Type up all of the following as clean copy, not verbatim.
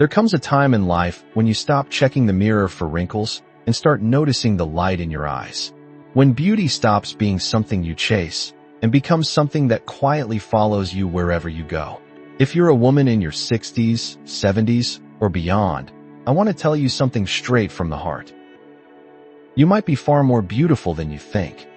There comes a time in life when you stop checking the mirror for wrinkles and start noticing the light in your eyes. When beauty stops being something you chase and becomes something that quietly follows you wherever you go. If you're a woman in your 60s, 70s, or beyond, I want to tell you something straight from the heart. You might be far more beautiful than you think.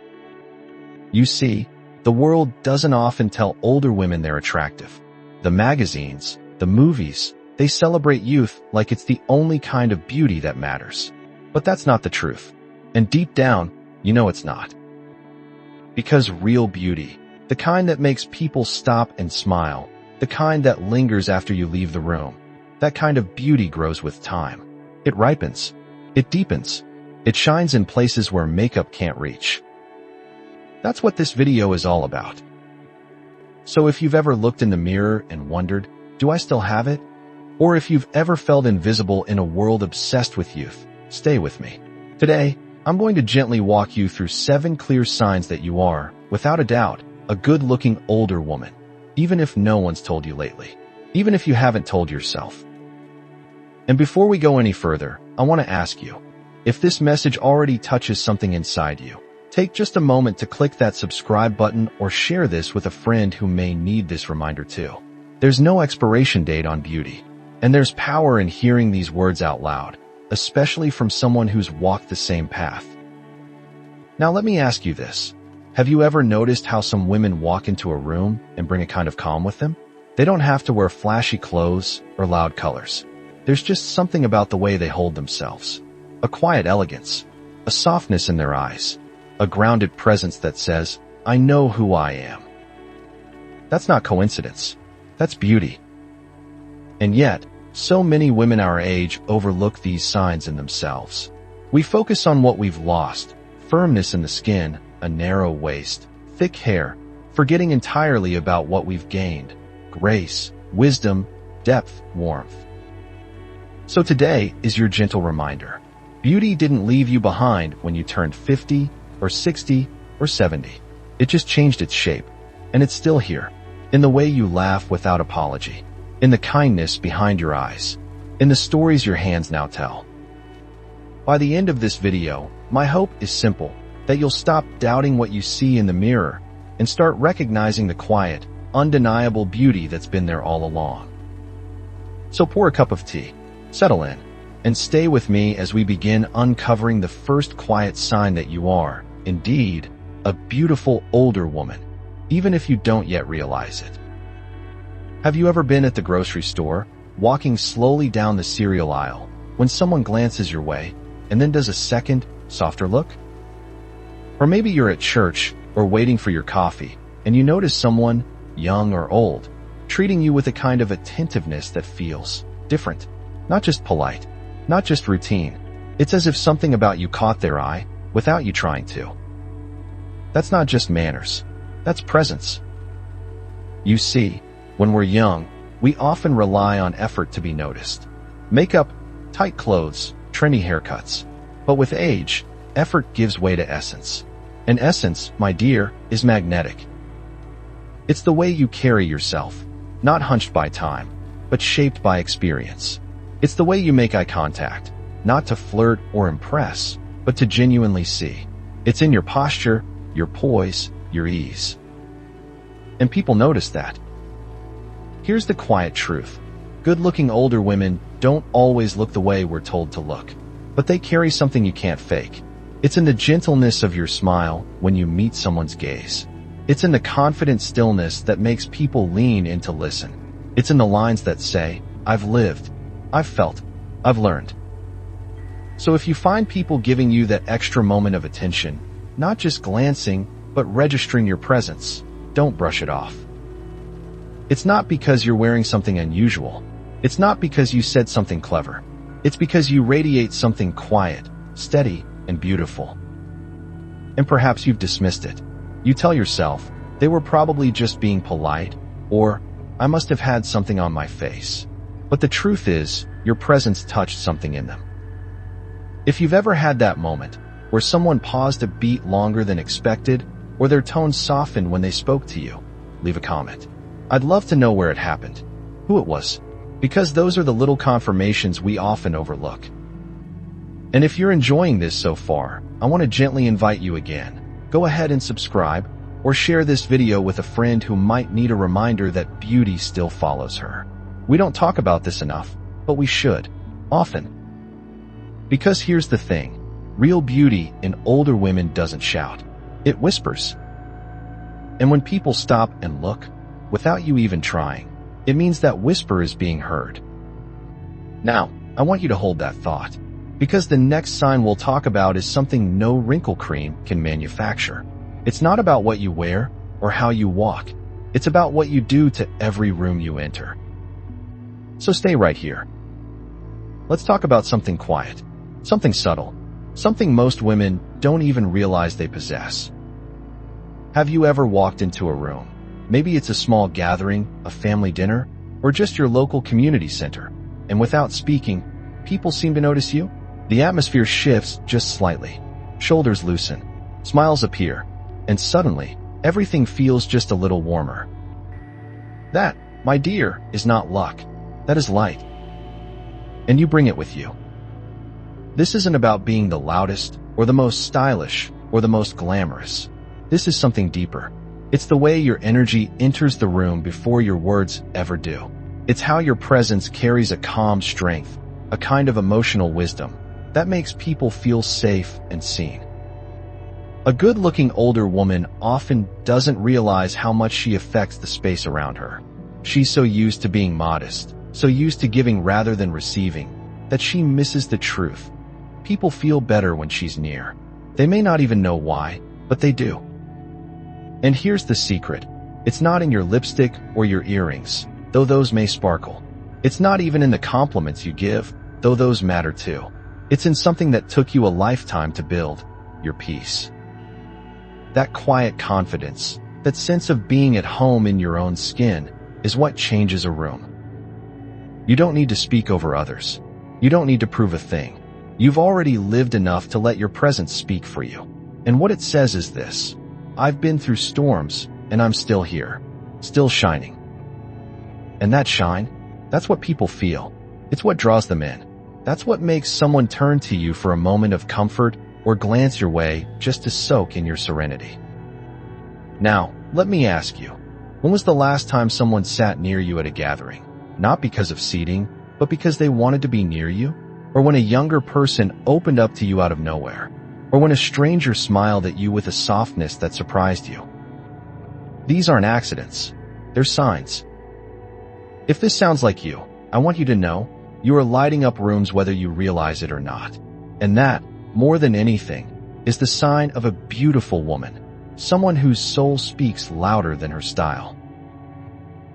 You see, the world doesn't often tell older women they're attractive. The magazines, the movies, they celebrate youth like it's the only kind of beauty that matters. But that's not the truth. And deep down, you know it's not. Because real beauty, the kind that makes people stop and smile, the kind that lingers after you leave the room, that kind of beauty grows with time. It ripens. It deepens. It shines in places where makeup can't reach. That's what this video is all about. So if you've ever looked in the mirror and wondered, do I still have it? Or if you've ever felt invisible in a world obsessed with youth, stay with me. Today, I'm going to gently walk you through 7 clear signs that you are, without a doubt, a good-looking older woman, even if no one's told you lately, even if you haven't told yourself. And before we go any further, I want to ask you, if this message already touches something inside you, take just a moment to click that subscribe button or share this with a friend who may need this reminder too. There's no expiration date on beauty, and there's power in hearing these words out loud, especially from someone who's walked the same path. Now let me ask you this. Have you ever noticed how some women walk into a room and bring a kind of calm with them? They don't have to wear flashy clothes or loud colors. There's just something about the way they hold themselves. A quiet elegance, a softness in their eyes, a grounded presence that says, I know who I am. That's not coincidence. That's beauty. And yet, so many women our age overlook these signs in themselves. We focus on what we've lost, firmness in the skin, a narrow waist, thick hair, forgetting entirely about what we've gained, grace, wisdom, depth, warmth. So today is your gentle reminder. Beauty didn't leave you behind when you turned 50 or 60 or 70. It just changed its shape, and it's still here, in the way you laugh without apology, in the kindness behind your eyes, in the stories your hands now tell. By the end of this video, my hope is simple, that you'll stop doubting what you see in the mirror and start recognizing the quiet, undeniable beauty that's been there all along. So pour a cup of tea, settle in, and stay with me as we begin uncovering the first quiet sign that you are, indeed, a beautiful older woman, even if you don't yet realize it. Have you ever been at the grocery store, walking slowly down the cereal aisle, when someone glances your way and then does a second, softer look? Or maybe you're at church or waiting for your coffee, and you notice someone, young or old, treating you with a kind of attentiveness that feels different, not just polite, not just routine. It's as if something about you caught their eye without you trying to. That's not just manners, that's presence. You see, when we're young, we often rely on effort to be noticed. Makeup, tight clothes, trendy haircuts. But with age, effort gives way to essence. And essence, my dear, is magnetic. It's the way you carry yourself, not hunched by time, but shaped by experience. It's the way you make eye contact, not to flirt or impress, but to genuinely see. It's in your posture, your poise, your ease. And people notice that. Here's the quiet truth. Good-looking older women don't always look the way we're told to look, but they carry something you can't fake. It's in the gentleness of your smile when you meet someone's gaze. It's in the confident stillness that makes people lean in to listen. It's in the lines that say, I've lived, I've felt, I've learned. So if you find people giving you that extra moment of attention, not just glancing, but registering your presence, don't brush it off. It's not because you're wearing something unusual. It's not because you said something clever. It's because you radiate something quiet, steady, and beautiful. And perhaps you've dismissed it. You tell yourself, they were probably just being polite, or I must have had something on my face. But the truth is, your presence touched something in them. If you've ever had that moment, where someone paused a beat longer than expected, or their tone softened when they spoke to you, leave a comment. I'd love to know where it happened, who it was, because those are the little confirmations we often overlook. And if you're enjoying this so far, I want to gently invite you again. Go ahead and subscribe, or share this video with a friend who might need a reminder that beauty still follows her. We don't talk about this enough, but we should, often. Because here's the thing, real beauty in older women doesn't shout, it whispers. And when people stop and look, without you even trying, it means that whisper is being heard. Now, I want you to hold that thought, because the next sign we'll talk about is something no wrinkle cream can manufacture. It's not about what you wear or how you walk. It's about what you do to every room you enter. So stay right here. Let's talk about something quiet, something subtle, something most women don't even realize they possess. Have you ever walked into a room? Maybe it's a small gathering, a family dinner, or just your local community center, and without speaking, people seem to notice you? The atmosphere shifts just slightly. Shoulders loosen, smiles appear, and suddenly, everything feels just a little warmer. That, my dear, is not luck. That is light. And you bring it with you. This isn't about being the loudest, or the most stylish, or the most glamorous. This is something deeper. It's the way your energy enters the room before your words ever do. It's how your presence carries a calm strength, a kind of emotional wisdom, that makes people feel safe and seen. A good-looking older woman often doesn't realize how much she affects the space around her. She's so used to being modest, so used to giving rather than receiving, that she misses the truth. People feel better when she's near. They may not even know why, but they do. And here's the secret. It's not in your lipstick or your earrings, though those may sparkle. It's not even in the compliments you give, though those matter too. It's in something that took you a lifetime to build, your peace. That quiet confidence, that sense of being at home in your own skin, is what changes a room. You don't need to speak over others. You don't need to prove a thing. You've already lived enough to let your presence speak for you. And what it says is this: I've been through storms, and I'm still here, still shining. And that shine, that's what people feel. It's what draws them in. That's what makes someone turn to you for a moment of comfort or glance your way just to soak in your serenity. Now, let me ask you, when was the last time someone sat near you at a gathering? Not because of seating, but because they wanted to be near you? Or when a younger person opened up to you out of nowhere? Or when a stranger smiled at you with a softness that surprised you? These aren't accidents. They're signs. If this sounds like you, I want you to know you are lighting up rooms whether you realize it or not. And that, more than anything, is the sign of a beautiful woman, someone whose soul speaks louder than her style.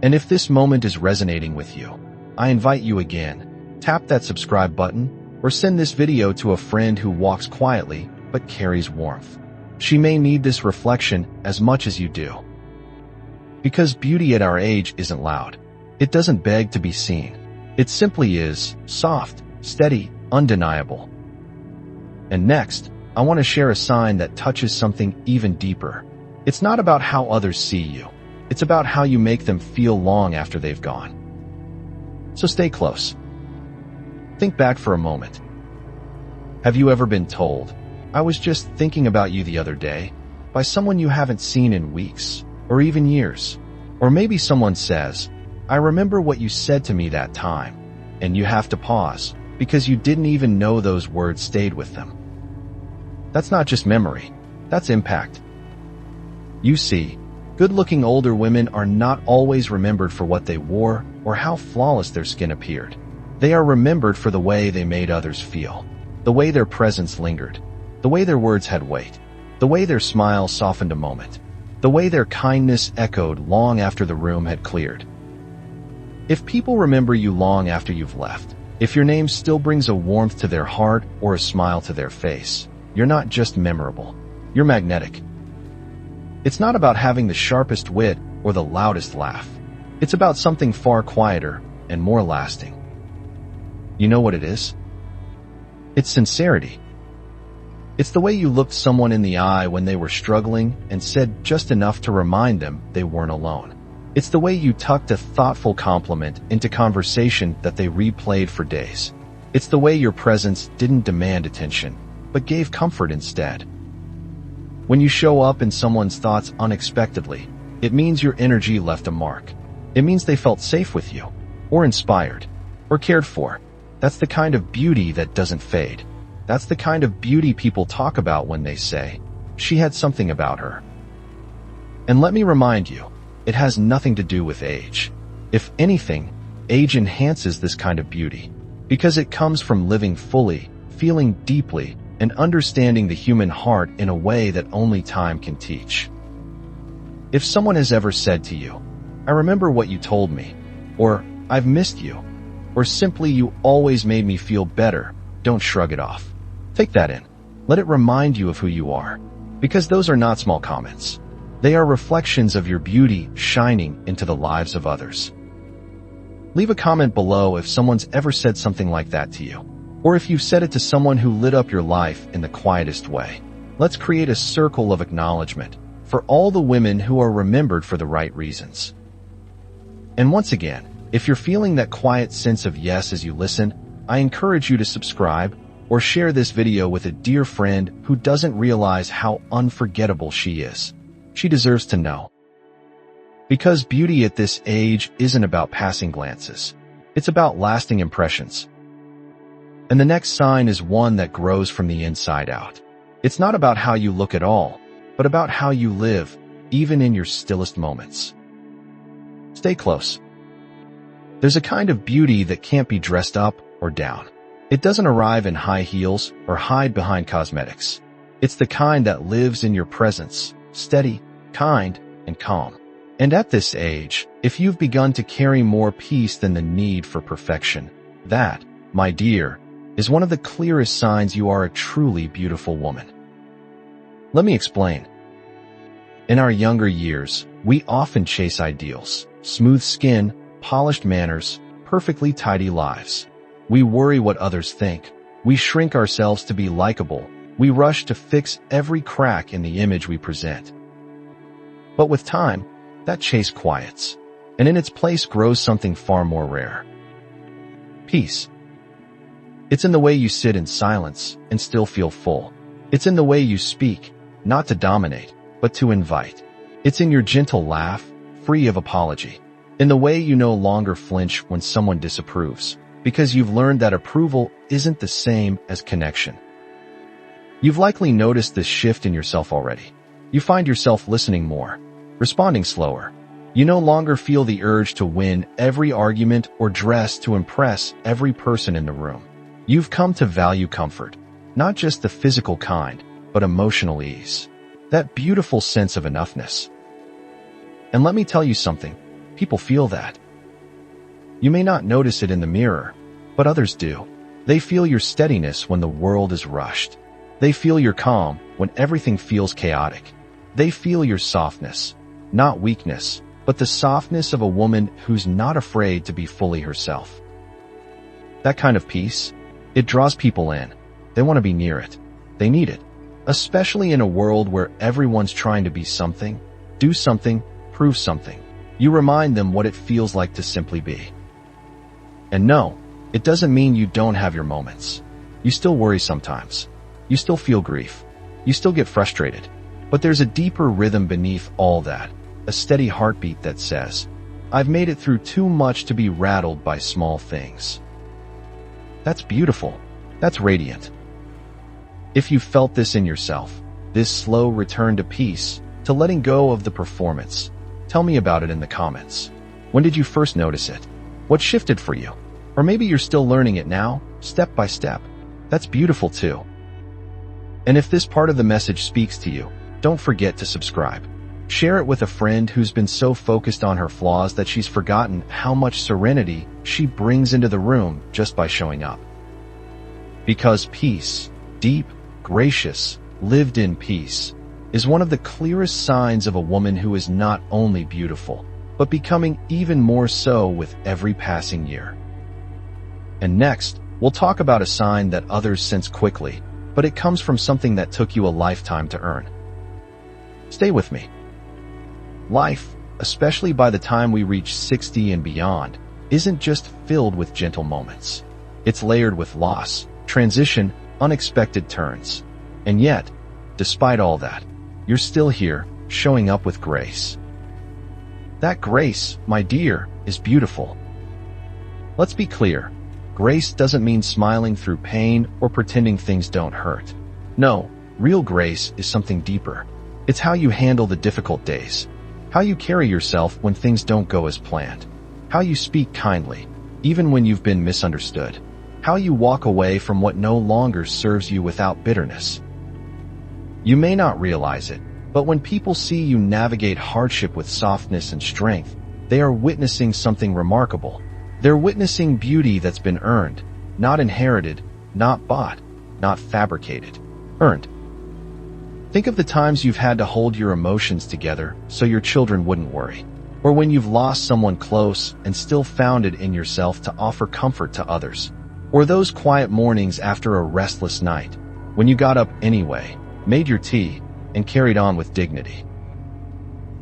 And if this moment is resonating with you, I invite you again, tap that subscribe button, or send this video to a friend who walks quietly but carries warmth. She may need this reflection as much as you do. Because beauty at our age isn't loud. It doesn't beg to be seen. It simply is soft, steady, undeniable. And next, I want to share a sign that touches something even deeper. It's not about how others see you. It's about how you make them feel long after they've gone. So stay close. Think back for a moment. Have you ever been told, "I was just thinking about you the other day," by someone you haven't seen in weeks, or even years? Or maybe someone says, "I remember what you said to me that time," and you have to pause, because you didn't even know those words stayed with them. That's not just memory, that's impact. You see, good-looking older women are not always remembered for what they wore or how flawless their skin appeared. They are remembered for the way they made others feel, the way their presence lingered, the way their words had weight, the way their smile softened a moment, the way their kindness echoed long after the room had cleared. If people remember you long after you've left, if your name still brings a warmth to their heart or a smile to their face, you're not just memorable, you're magnetic. It's not about having the sharpest wit or the loudest laugh. It's about something far quieter and more lasting. You know what it is? It's sincerity. It's the way you looked someone in the eye when they were struggling and said just enough to remind them they weren't alone. It's the way you tucked a thoughtful compliment into conversation that they replayed for days. It's the way your presence didn't demand attention, but gave comfort instead. When you show up in someone's thoughts unexpectedly, it means your energy left a mark. It means they felt safe with you, or inspired, or cared for. That's the kind of beauty that doesn't fade. That's the kind of beauty people talk about when they say, "She had something about her." And let me remind you, it has nothing to do with age. If anything, age enhances this kind of beauty, because it comes from living fully, feeling deeply, and understanding the human heart in a way that only time can teach. If someone has ever said to you, "I remember what you told me," or "I've missed you," or simply "You always made me feel better," don't shrug it off. Take that in. Let it remind you of who you are, because those are not small comments. They are reflections of your beauty shining into the lives of others. Leave a comment below if someone's ever said something like that to you, or if you've said it to someone who lit up your life in the quietest way. Let's create a circle of acknowledgement for all the women who are remembered for the right reasons. And once again, if you're feeling that quiet sense of yes as you listen, I encourage you to subscribe or share this video with a dear friend who doesn't realize how unforgettable she is. She deserves to know. Because beauty at this age isn't about passing glances. It's about lasting impressions. And the next sign is one that grows from the inside out. It's not about how you look at all, but about how you live, even in your stillest moments. Stay close. There's a kind of beauty that can't be dressed up or down. It doesn't arrive in high heels or hide behind cosmetics. It's the kind that lives in your presence, steady, kind, and calm. And at this age, if you've begun to carry more peace than the need for perfection, that, my dear, is one of the clearest signs you are a truly beautiful woman. Let me explain. In our younger years, we often chase ideals: smooth skin, polished manners, perfectly tidy lives. We worry what others think. We shrink ourselves to be likable. We rush to fix every crack in the image we present. But with time, that chase quiets, and in its place grows something far more rare. Peace. It's in the way you sit in silence and still feel full. It's in the way you speak, not to dominate, but to invite. It's in your gentle laugh, free of apology. In the way you no longer flinch when someone disapproves, because you've learned that approval isn't the same as connection. You've likely noticed this shift in yourself already. You find yourself listening more, responding slower. You no longer feel the urge to win every argument or dress to impress every person in the room. You've come to value comfort, not just the physical kind, but emotional ease. That beautiful sense of enoughness. And let me tell you something, people feel that. You may not notice it in the mirror, but others do. They feel your steadiness when the world is rushed. They feel your calm when everything feels chaotic. They feel your softness, not weakness, but the softness of a woman who's not afraid to be fully herself. That kind of peace, it draws people in. They want to be near it. They need it. Especially in a world where everyone's trying to be something, do something, prove something. You remind them what it feels like to simply be. And no, it doesn't mean you don't have your moments. You still worry sometimes. You still feel grief. You still get frustrated. But there's a deeper rhythm beneath all that, a steady heartbeat that says, "I've made it through too much to be rattled by small things." That's beautiful. That's radiant. If you felt this in yourself, this slow return to peace, to letting go of the performance, tell me about it in the comments. When did you first notice it? What shifted for you? Or maybe you're still learning it now, step by step. That's beautiful too. And if this part of the message speaks to you, don't forget to subscribe. Share it with a friend who's been so focused on her flaws that she's forgotten how much serenity she brings into the room just by showing up. Because peace, deep, gracious, lived-in peace, is one of the clearest signs of a woman who is not only beautiful, but becoming even more so with every passing year. And next, we'll talk about a sign that others sense quickly, but it comes from something that took you a lifetime to earn. Stay with me. Life, especially by the time we reach 60 and beyond, isn't just filled with gentle moments. It's layered with loss, transition, unexpected turns. And yet, despite all that, you're still here, showing up with grace. That grace, my dear, is beautiful. Let's be clear. Grace doesn't mean smiling through pain or pretending things don't hurt. No, real grace is something deeper. It's how you handle the difficult days, how you carry yourself when things don't go as planned, how you speak kindly, even when you've been misunderstood, how you walk away from what no longer serves you without bitterness. You may not realize it, but when people see you navigate hardship with softness and strength, they are witnessing something remarkable. They're witnessing beauty that's been earned, not inherited, not bought, not fabricated. Earned. Think of the times you've had to hold your emotions together so your children wouldn't worry. Or when you've lost someone close and still found it in yourself to offer comfort to others. Or those quiet mornings after a restless night, when you got up anyway, made your tea, and carried on with dignity.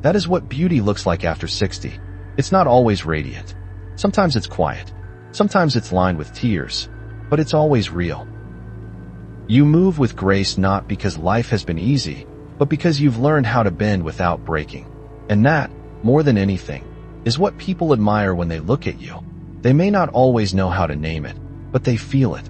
That is what beauty looks like after 60. It's not always radiant. Sometimes it's quiet. Sometimes it's lined with tears. But it's always real. You move with grace not because life has been easy, but because you've learned how to bend without breaking. And that, more than anything, is what people admire when they look at you. They may not always know how to name it, but they feel it.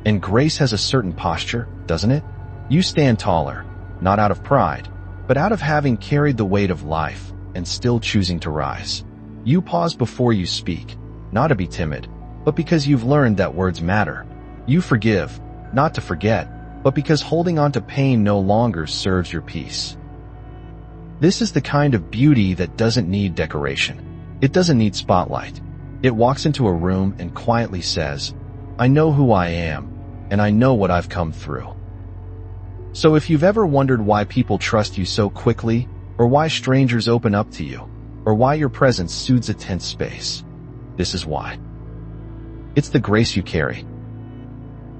And grace has a certain posture, doesn't it? You stand taller, not out of pride, but out of having carried the weight of life and still choosing to rise. You pause before you speak, not to be timid, but because you've learned that words matter. You forgive, not to forget, but because holding on to pain no longer serves your peace. This is the kind of beauty that doesn't need decoration. It doesn't need spotlight. It walks into a room and quietly says, I know who I am, and I know what I've come through. So if you've ever wondered why people trust you so quickly, or why strangers open up to you, or why your presence soothes a tense space, this is why. It's the grace you carry.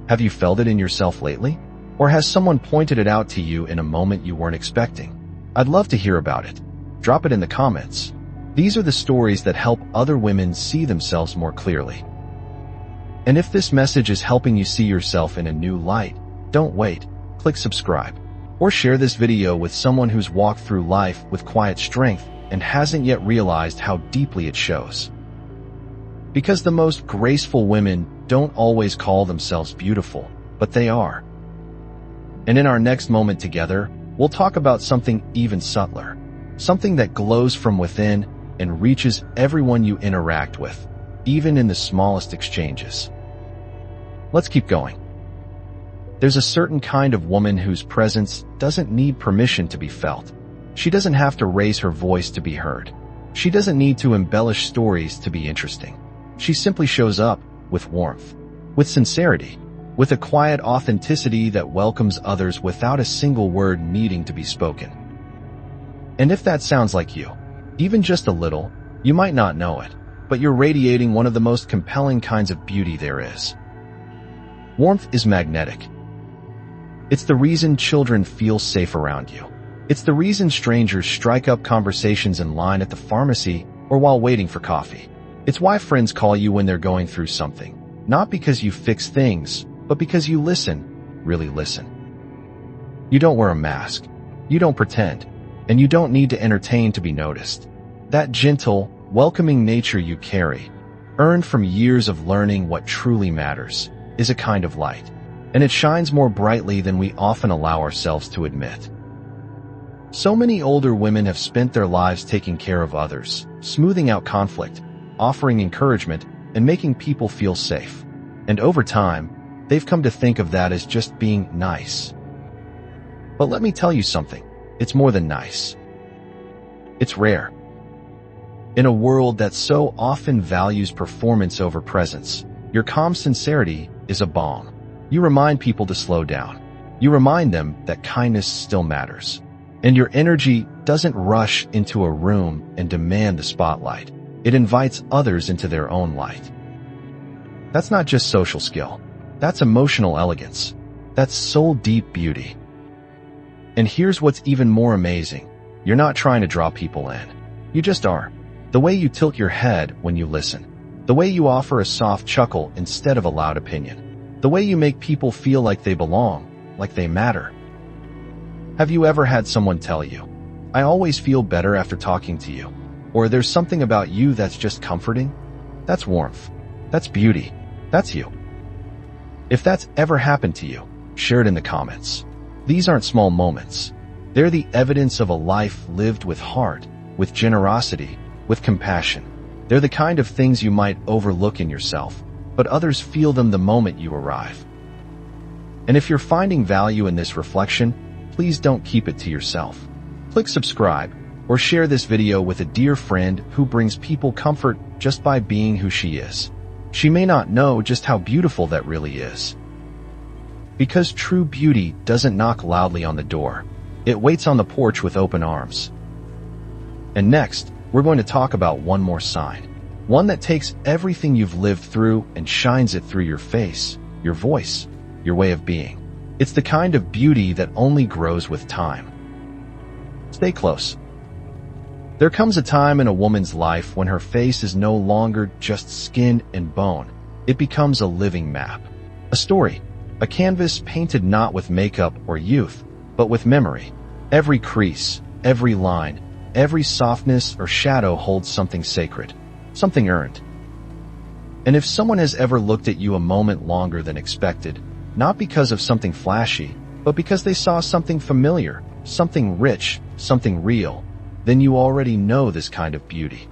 Have you felt it in yourself lately? Or has someone pointed it out to you in a moment you weren't expecting? I'd love to hear about it. Drop it in the comments. These are the stories that help other women see themselves more clearly. And if this message is helping you see yourself in a new light, don't wait. Click subscribe. Or share this video with someone who's walked through life with quiet strength and hasn't yet realized how deeply it shows. Because the most graceful women don't always call themselves beautiful, but they are. And in our next moment together, we'll talk about something even subtler, something that glows from within and reaches everyone you interact with, even in the smallest exchanges. Let's keep going. There's a certain kind of woman whose presence doesn't need permission to be felt. She doesn't have to raise her voice to be heard. She doesn't need to embellish stories to be interesting. She simply shows up with warmth, with sincerity, with a quiet authenticity that welcomes others without a single word needing to be spoken. And if that sounds like you, even just a little, you might not know it, but you're radiating one of the most compelling kinds of beauty there is. Warmth is magnetic. It's the reason children feel safe around you. It's the reason strangers strike up conversations in line at the pharmacy or while waiting for coffee. It's why friends call you when they're going through something, not because you fix things, but because you listen, really listen. You don't wear a mask. You don't pretend. And you don't need to entertain to be noticed. That gentle, welcoming nature you carry, earned from years of learning what truly matters, is a kind of light. And it shines more brightly than we often allow ourselves to admit. So many older women have spent their lives taking care of others, smoothing out conflict, offering encouragement, and making people feel safe. And over time, they've come to think of that as just being nice. But let me tell you something, it's more than nice. It's rare. In a world that so often values performance over presence, your calm sincerity is a balm. You remind people to slow down. You remind them that kindness still matters. And your energy doesn't rush into a room and demand the spotlight. It invites others into their own light. That's not just social skill. That's emotional elegance. That's soul-deep beauty. And here's what's even more amazing. You're not trying to draw people in. You just are. The way you tilt your head when you listen. The way you offer a soft chuckle instead of a loud opinion. The way you make people feel like they belong, like they matter. Have you ever had someone tell you, "I always feel better after talking to you," or "There's something about you that's just comforting"? That's warmth. That's beauty. That's you. If that's ever happened to you, share it in the comments. These aren't small moments. They're the evidence of a life lived with heart, with generosity, with compassion. They're the kind of things you might overlook in yourself, but others feel them the moment you arrive. And if you're finding value in this reflection, please don't keep it to yourself. Click subscribe or share this video with a dear friend who brings people comfort just by being who she is. She may not know just how beautiful that really is. Because true beauty doesn't knock loudly on the door. It waits on the porch with open arms. And next, we're going to talk about one more sign. One that takes everything you've lived through and shines it through your face, your voice, your way of being. It's the kind of beauty that only grows with time. Stay close. There comes a time in a woman's life when her face is no longer just skin and bone. It becomes a living map. A story. A canvas painted not with makeup or youth, but with memory. Every crease, every line, every softness or shadow holds something sacred, something earned. And if someone has ever looked at you a moment longer than expected, not because of something flashy, but because they saw something familiar, something rich, something real, then you already know this kind of beauty.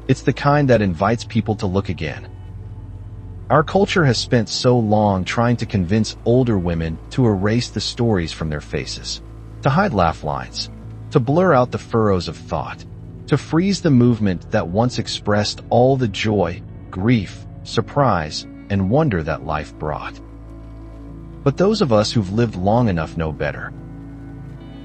It's the kind that invites people to look again. Our culture has spent so long trying to convince older women to erase the stories from their faces, to hide laugh lines, to blur out the furrows of thought, to freeze the movement that once expressed all the joy, grief, surprise, and wonder that life brought. But those of us who've lived long enough know better.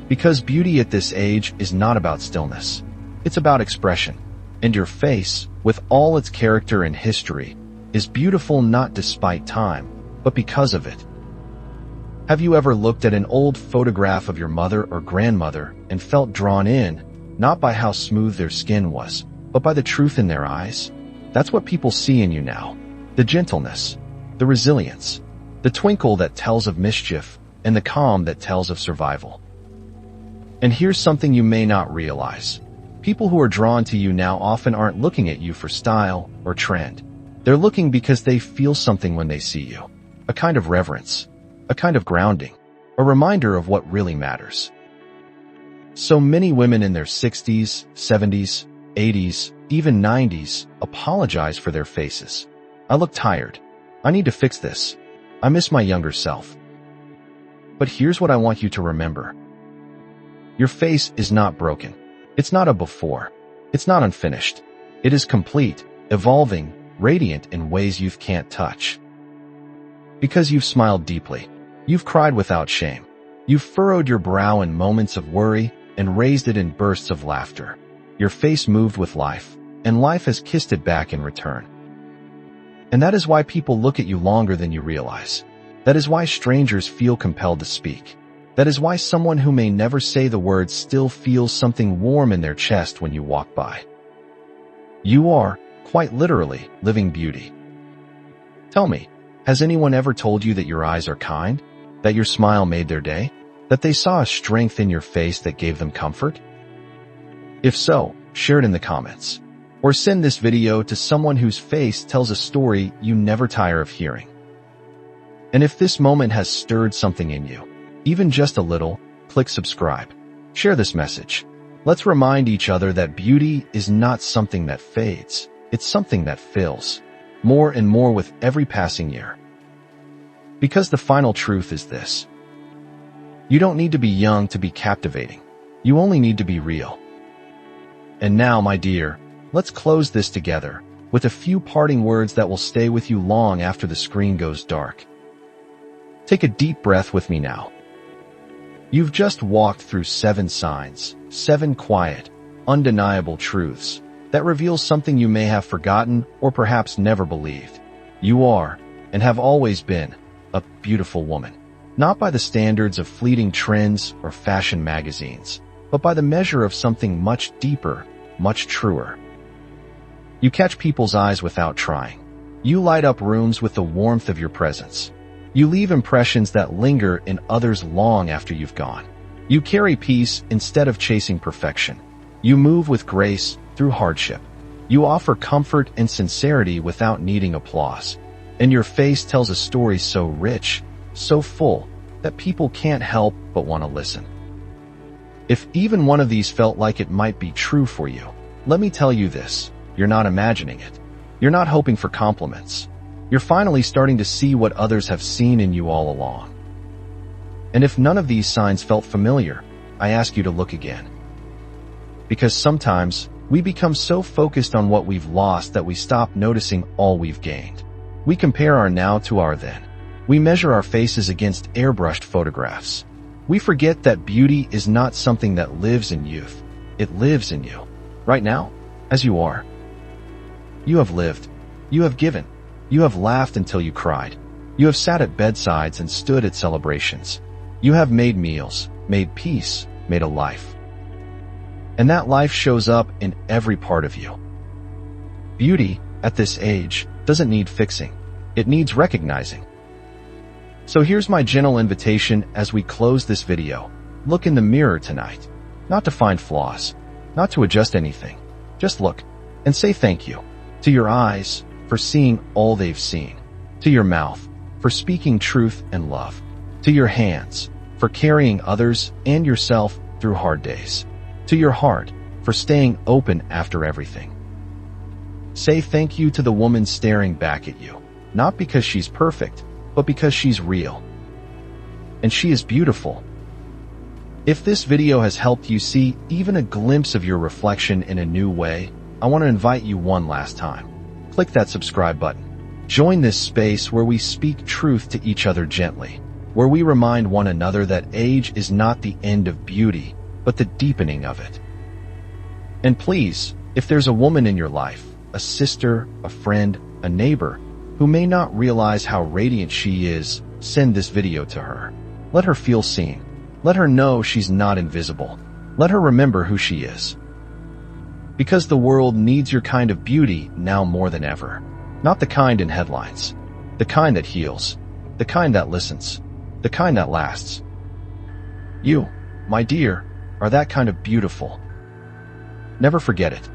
Because beauty at this age is not about stillness. It's about expression. And your face, with all its character and history, is beautiful not despite time, but because of it. Have you ever looked at an old photograph of your mother or grandmother and felt drawn in, not by how smooth their skin was, but by the truth in their eyes? That's what people see in you now. The gentleness, the resilience, the twinkle that tells of mischief, and the calm that tells of survival. And here's something you may not realize. People who are drawn to you now often aren't looking at you for style or trend. They're looking because they feel something when they see you. A kind of reverence, a kind of grounding, a reminder of what really matters. So many women in their 60s, 70s, 80s, even 90s apologize for their faces. I look tired. I need to fix this. I miss my younger self. But here's what I want you to remember. Your face is not broken. It's not a before. It's not unfinished. It is complete, evolving, radiant in ways youth can't touch. Because you've smiled deeply. You've cried without shame. You've furrowed your brow in moments of worry and raised it in bursts of laughter. Your face moved with life, and life has kissed it back in return. And that is why people look at you longer than you realize. That is why strangers feel compelled to speak. That is why someone who may never say the words still feels something warm in their chest when you walk by. You are, quite literally, living beauty. Tell me, has anyone ever told you that your eyes are kind? That your smile made their day? That they saw a strength in your face that gave them comfort? If so, share it in the comments. Or send this video to someone whose face tells a story you never tire of hearing. And if this moment has stirred something in you, even just a little, click subscribe. Share this message. Let's remind each other that beauty is not something that fades. It's something that fills more and more with every passing year. Because the final truth is this. You don't need to be young to be captivating. You only need to be real. And now, my dear, let's close this together with a few parting words that will stay with you long after the screen goes dark. Take a deep breath with me now. You've just walked through 7 signs, 7 quiet, undeniable truths that reveal something you may have forgotten or perhaps never believed. You are, and have always been, a beautiful woman. Not by the standards of fleeting trends or fashion magazines, but by the measure of something much deeper much truer. You catch people's eyes without trying. You light up rooms with the warmth of your presence. You leave impressions that linger in others long after you've gone. You carry peace instead of chasing perfection. You move with grace through hardship. You offer comfort and sincerity without needing applause. And your face tells a story so rich, so full, that people can't help but want to listen. If even one of these felt like it might be true for you, let me tell you this: you're not imagining it. You're not hoping for compliments. You're finally starting to see what others have seen in you all along. And if none of these signs felt familiar, I ask you to look again. Because sometimes we become so focused on what we've lost that we stop noticing all we've gained. We compare our now to our then. We measure our faces against airbrushed photographs. We forget that beauty is not something that lives in youth. It lives in you, right now, as you are. You have lived. You have given. You have laughed until you cried. You have sat at bedsides and stood at celebrations. You have made meals, made peace, made a life. And that life shows up in every part of you. Beauty, at this age, doesn't need fixing. It needs recognizing. So here's my gentle invitation as we close this video. Look in the mirror tonight. Not to find flaws, not to adjust anything. Just look and say thank you. To your eyes for seeing all they've seen. To your mouth for speaking truth and love. To your hands for carrying others and yourself through hard days. To your heart for staying open after everything. Say thank you to the woman staring back at you, not because she's perfect, but because she's real. And she is beautiful. If this video has helped you see even a glimpse of your reflection in a new way, I want to invite you one last time. Click that subscribe button. Join this space where we speak truth to each other gently, where we remind one another that age is not the end of beauty, but the deepening of it. And please, if there's a woman in your life, a sister, a friend, a neighbor, who may not realize how radiant she is, send this video to her. Let her feel seen. Let her know she's not invisible. Let her remember who she is. Because the world needs your kind of beauty now more than ever. Not the kind in headlines. The kind that heals. The kind that listens. The kind that lasts. You, my dear, are that kind of beautiful. Never forget it.